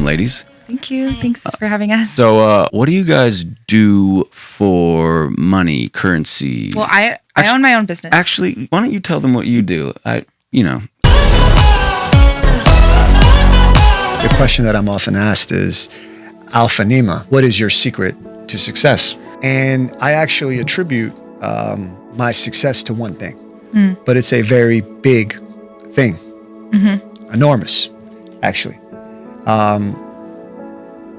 ladies. Thank you. Thanks for having us. So, what do you guys do for money, currency? Well, I own my own business. Actually, why don't you tell them what you do? The question that I'm often asked is, Alpha Nima, what is your secret to success? And I actually attribute my success to one thing, but it's a very big thing, enormous, actually.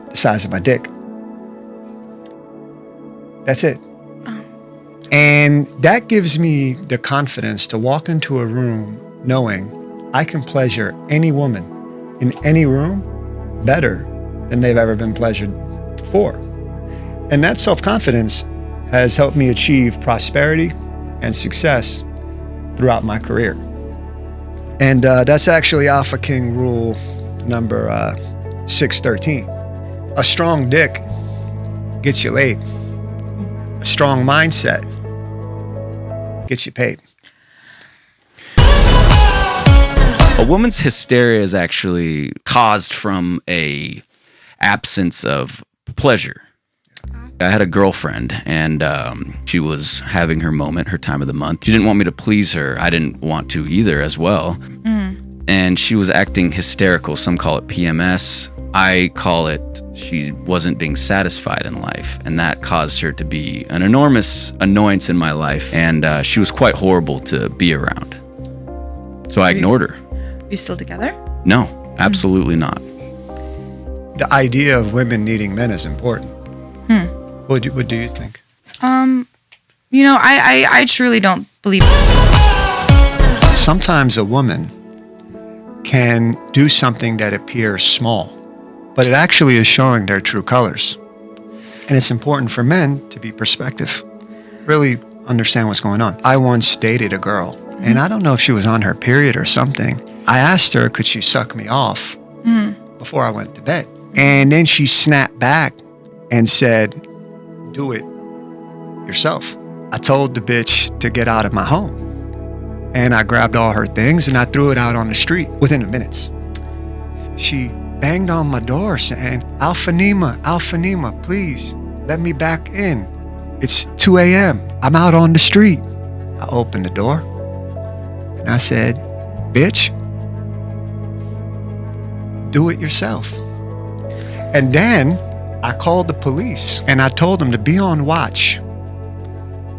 The size of my dick. That's it. Oh. And that gives me the confidence to walk into a room knowing I can pleasure any woman in any room better than they've ever been pleasured for. And that self-confidence has helped me achieve prosperity and success throughout my career. And that's actually Alpha King rule number 613. A strong dick gets you laid. A strong mindset gets you paid. A woman's hysteria is actually caused from a absence of pleasure. I had a girlfriend, and she was having her moment, her time of the month. She didn't want me to please her. I didn't want to either as well. And she was acting hysterical. Some call it PMS. I call it she wasn't being satisfied in life, and that caused her to be an enormous annoyance in my life, and she was quite horrible to be around. So I ignored her. Are you still together? No, absolutely not. The idea of women needing men is important. What do you think? I truly don't believe Sometimes a woman can do something that appears small, but it actually is showing their true colors. And it's important for men to be perspective, really understand what's going on. I once dated a girl, and I don't know if she was on her period or something. I asked her, could she suck me off before I went to bed? And then she snapped back and said, do it yourself. I told the bitch to get out of my home. And I grabbed all her things and I threw it out on the street within minutes. She banged on my door saying, Alpha Nima, please let me back in. It's 2 a.m. I'm out on the street. I opened the door and I said, bitch, do it yourself. And then I called the police and I told them to be on watch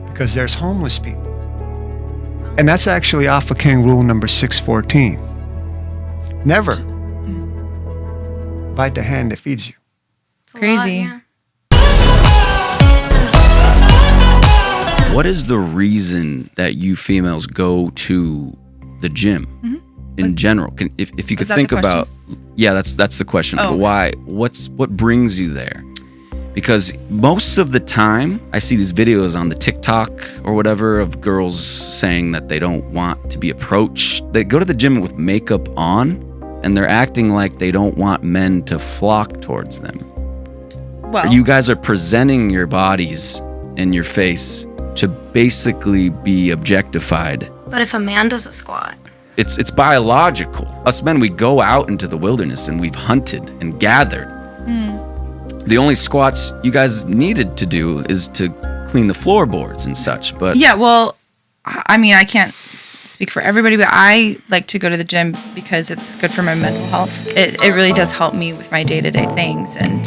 because there's homeless people. And that's actually Alpha King rule number 614. Never bite the hand that feeds you. Crazy. What is the reason that you females go to the gym in general? If you could think about, that's the question. Oh, okay. Why? What brings you there? Because most of the time, I see these videos on the TikTok or whatever of girls saying that they don't want to be approached. They go to the gym with makeup on, and they're acting like they don't want men to flock towards them. Well, You guys are presenting your bodies and your face to basically be objectified. But if a man does a squat? It's biological. Us men, we go out into the wilderness and we've hunted and gathered. The only squats you guys needed to do is to clean the floorboards and such. But yeah, well, I mean, I can't speak for everybody, but I like to go to the gym because it's good for my mental health. It really does help me with my day-to-day things and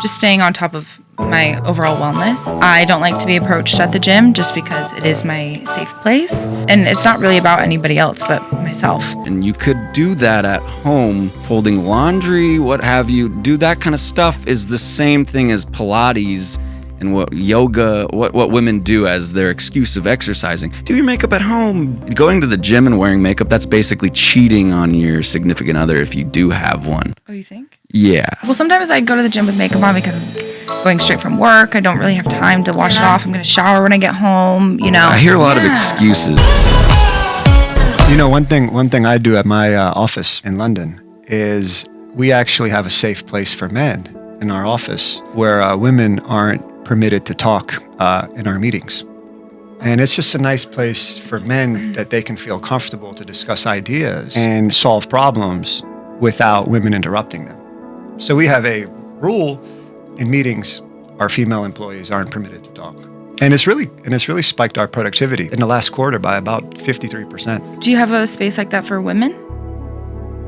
just staying on top of my overall wellness. I don't like to be approached at the gym just because it is my safe place. And it's not really about anybody else but myself. And you could do that at home, folding laundry, what have you. Do that kind of stuff is the same thing as Pilates and what yoga, what women do as their excuse of exercising. Do your makeup at home. Going to the gym and wearing makeup, that's basically cheating on your significant other if you do have one. Oh, you think? Yeah. Well, sometimes I go to the gym with makeup on because I'm going straight from work. I don't really have time to wash it off. I'm going to shower when I get home, I hear a lot of excuses. One thing I do at my office in London is we actually have a safe place for men in our office where women aren't permitted to talk in our meetings. And it's just a nice place for men that they can feel comfortable to discuss ideas and solve problems without women interrupting them. So we have a rule in meetings: our female employees aren't permitted to talk. And it's really spiked our productivity in the last quarter by about 53%. Do you have a space like that for women?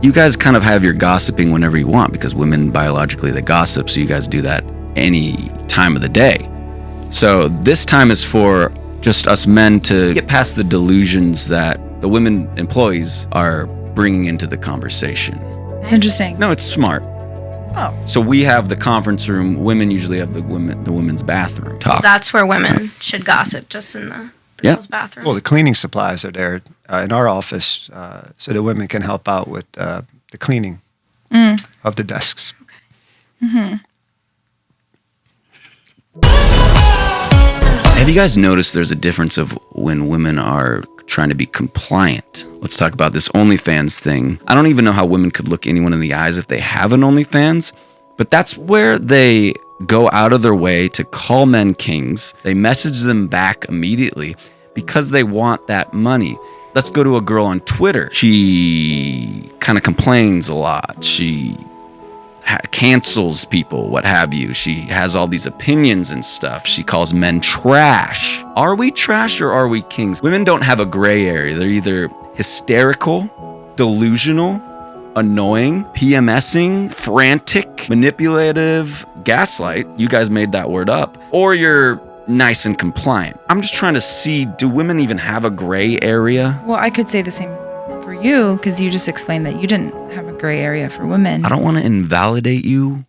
You guys kind of have your gossiping whenever you want, because women biologically, they gossip, so you guys do that any time of the day. So this time is for just us men to get past the delusions that the women employees are bringing into the conversation. It's interesting. No, it's smart. Oh. So we have the conference room. Women usually have the women's bathroom. So that's where women should gossip, just in the girls' bathroom. Well, the cleaning supplies are there in our office, so the women can help out with the cleaning of the desks. Mm-hmm. Have you guys noticed there's a difference of when women are trying to be compliant? Let's talk about this OnlyFans thing. I don't even know how women could look anyone in the eyes if they have an OnlyFans, but that's where they go out of their way to call men kings. They message them back immediately because they want that money. Let's go to a girl on Twitter. She kind of complains a lot. She cancels people, what have you. She has all these opinions and stuff. She calls men trash. Are we trash or are we kings? Women don't have a gray area. They're either hysterical, delusional, annoying, PMSing, frantic, manipulative, gaslight. You guys made that word up. Or you're nice and compliant. I'm just trying to see, do women even have a gray area? Well, I could say the same for you, because you just explained that you didn't have a gray area for women. I don't want to invalidate you,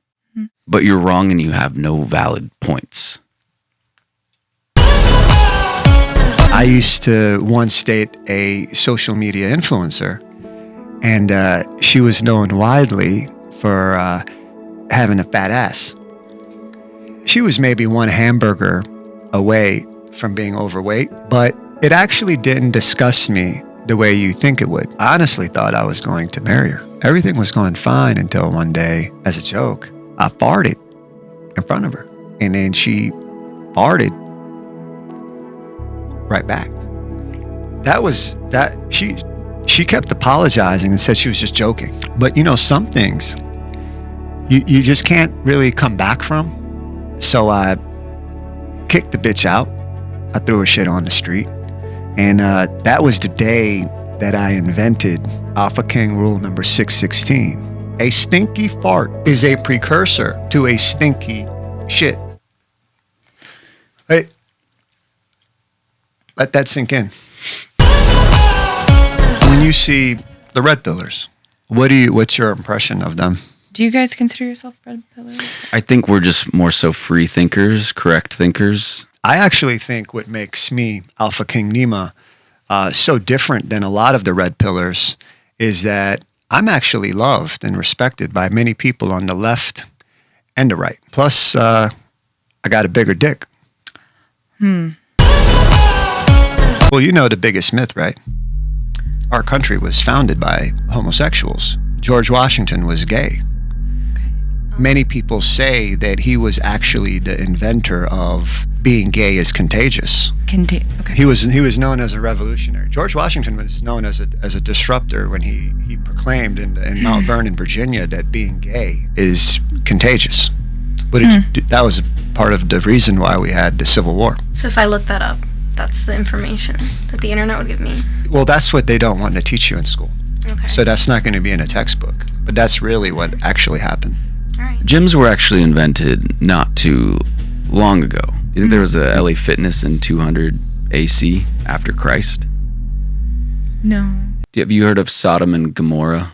but you're wrong and you have no valid points. I used to once date a social media influencer, and she was known widely for having a fat ass. She was maybe one hamburger away from being overweight, but it actually didn't disgust me the way you think it would. I honestly thought I was going to marry her. Everything was going fine until one day, as a joke, I farted in front of her. And then she farted right back. She kept apologizing and said she was just joking. But some things you just can't really come back from. So I kicked the bitch out. I threw her shit on the street. And that was the day that I invented Alpha King rule number 616. A stinky fart is a precursor to a stinky shit. Hey, let that sink in. When you see the red pillars, what's your impression of them? Do you guys consider yourself red pillars? I think we're just more so free thinkers, correct thinkers. I actually think what makes me, Alpha King Nima, so different than a lot of the red pillars is that I'm actually loved and respected by many people on the left and the right. Plus, I got a bigger dick. Well, the biggest myth, right? Our country was founded by homosexuals. George Washington was gay. Many people say that he was actually the inventor of being gay is contagious. Okay. He was known as a revolutionary. George Washington was known as a disruptor when he proclaimed in Mount Vernon, Virginia, that being gay is contagious. But that was part of the reason why we had the Civil War. So if I look that up, that's the information that the internet would give me. Well, that's what they don't want to teach you in school. Okay. So that's not going to be in a textbook. But that's really what actually happened. All right. Gyms were actually invented not too long ago. You think there was a LA Fitness in 200 AC after Christ? No. Have you heard of Sodom and Gomorrah?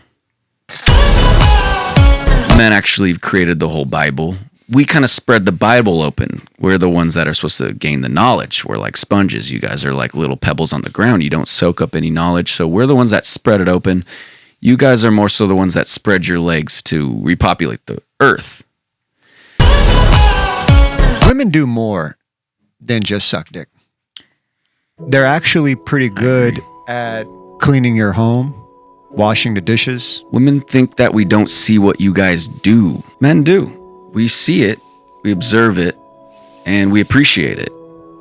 Men actually created the whole Bible. We kind of spread the Bible open. We're the ones that are supposed to gain the knowledge. We're like sponges. You guys are like little pebbles on the ground. You don't soak up any knowledge. So we're the ones that spread it open. You guys are more so the ones that spread your legs to repopulate the earth. Women do more than just suck dick. They're actually pretty good at cleaning your home, washing the dishes. Women think that we don't see what you guys do. Men do. We see it, we observe it, and we appreciate it.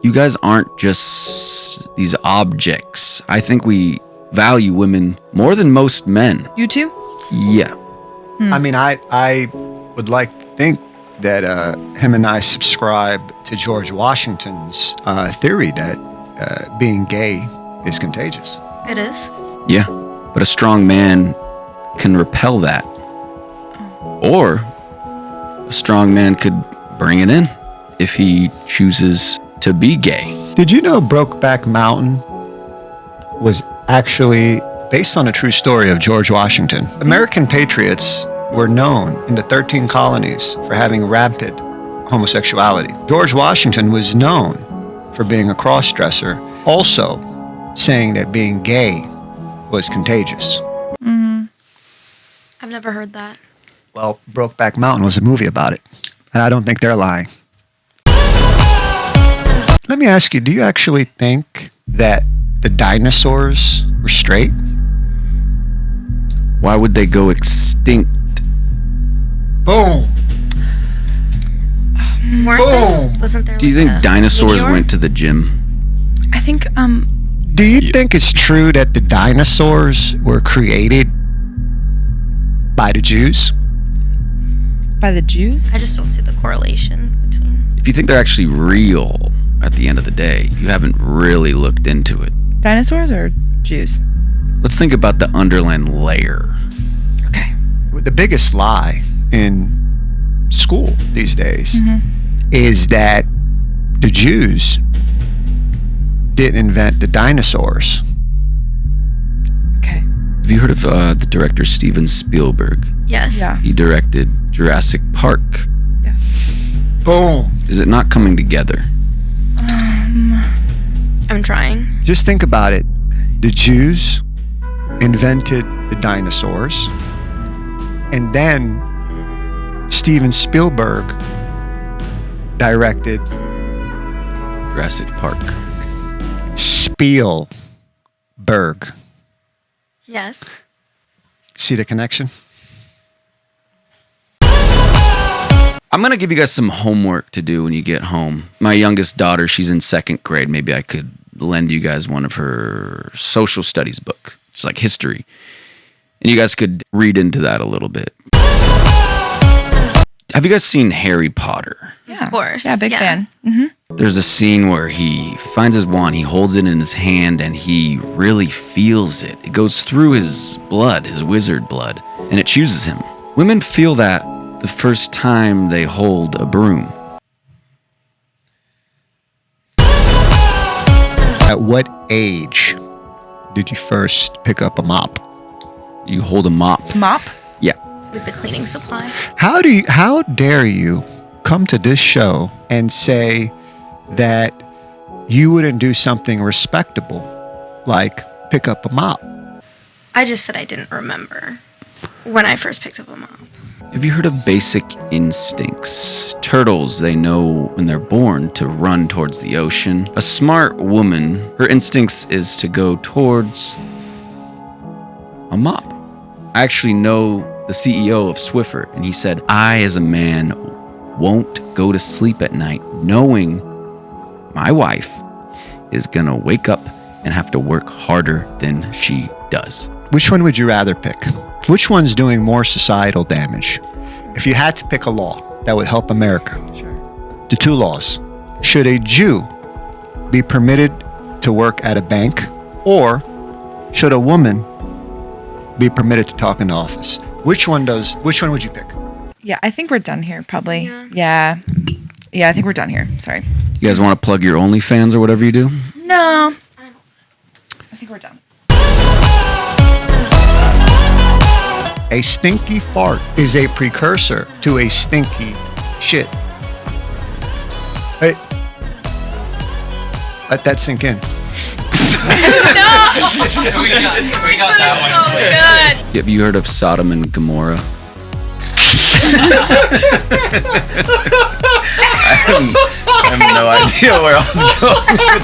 You guys aren't just these objects. I think we value women more than most men. You too? Yeah. I mean, I would like to think that him and I subscribe to George Washington's theory that being gay is contagious. It is. Yeah, but a strong man can repel that. Or a strong man could bring it in if he chooses to be gay. Did you know Brokeback Mountain was actually based on a true story of George Washington? American patriots were known in the 13 colonies for having rampant homosexuality. George Washington was known for being a cross-dresser, also saying that being gay was contagious. I've never heard that. Well, Brokeback Mountain was a movie about it, and I don't think they're lying. Let me ask you, do you actually think that the dinosaurs were straight? Why would they go extinct? Boom! Weren't Boom! there? Wasn't there? Do you like think a dinosaurs meteor? went to the gym? I think Do you think it's true that the dinosaurs were created by the Jews? by the Jews. I just don't see the correlation between. If you think they're actually real at the end of the day, you haven't really looked into it. Dinosaurs or Jews? Let's think about the underlying layer. Okay. The biggest lie in school these days is that the Jews didn't invent the dinosaurs. Okay. Have you heard of the director Steven Spielberg? Yes. Yeah. He directed Jurassic Park. Yes. Boom! Is it not coming together? I'm trying. Just think about it. The Jews invented the dinosaurs, and then Steven Spielberg directed Jurassic Park. Spielberg. Yes. See the connection? I'm going to give you guys some homework to do when you get home. My youngest daughter, she's in 2nd grade. Maybe I could lend you guys one of her social studies book. It's like history. And you guys could read into that a little bit. Have you guys seen Harry Potter? Yeah. Of course. Yeah, big Yeah. fan. Mm-hmm. There's a scene where he finds his wand, he holds it in his hand, and he really feels it. It goes through his blood, his wizard blood, and it chooses him. Women feel that the first time they hold a broom. At what age did you first pick up a mop? You hold a mop. Mop? Yeah. With the cleaning supply. How dare you come to this show and say that you wouldn't do something respectable like pick up a mop? I just said I didn't remember when I first picked up a mop. Have you heard of basic instincts? Turtles, they know when they're born to run towards the ocean. A smart woman, her instincts is to go towards a mop. I actually know the CEO of Swiffer, and he said, I, as a man, won't go to sleep at night knowing my wife is gonna wake up and have to work harder than she does. Which one would you rather pick? Which one's doing more societal damage? If you had to pick a law that would help America, the 2 laws. Should a Jew be permitted to work at a bank, or should a woman be permitted to talk in the office? Which one would you pick? Yeah, I think we're done here, probably. Yeah. Yeah, I think we're done here. Sorry. You guys wanna plug your OnlyFans or whatever you do? No. I think we're done. A stinky fart is a precursor to a stinky shit. Hey, let that sink in. We got that one. Have you heard of Sodom and Gomorrah? I have no idea where I was going with that.